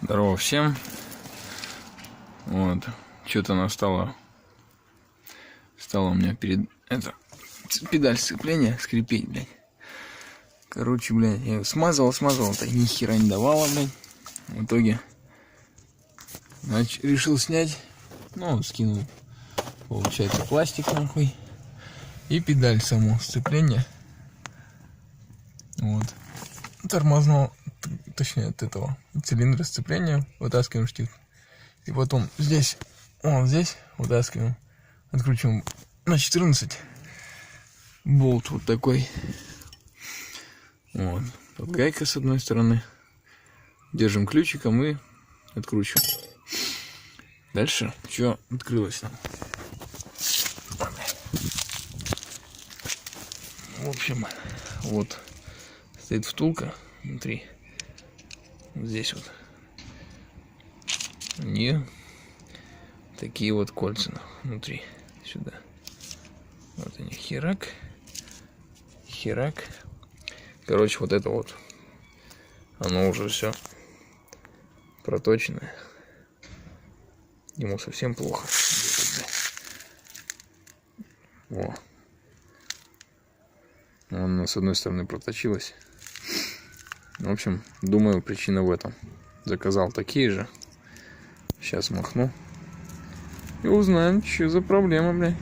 Здорово всем. Вот. Что-то она стала у меня перед педаль сцепления скрипеть, блядь. Короче, блядь, я ее смазал, так ни хера не давала, блядь. В итоге решил снять. Ну, скинул, получается, пластик нахуй. И педаль само сцепления. Вот. Тормозного, точнее от этого цилиндра сцепления вытаскиваем штифт. И потом здесь, здесь вытаскиваем, откручиваем на 14. Болт вот такой. Вот. Тут гайка с одной стороны. Держим ключиком и откручиваем. Дальше что открылось нам? В общем, вот стоит втулка внутри. Вот здесь вот. И такие вот кольца внутри. Сюда. Вот они. Херак. Херак. Короче, вот это вот. Оно уже все проточенное. Ему совсем плохо. Во. Она с одной стороны проточилась. В общем, думаю, причина в этом. Заказал такие же. Сейчас махну. И узнаем, что за проблема, блядь.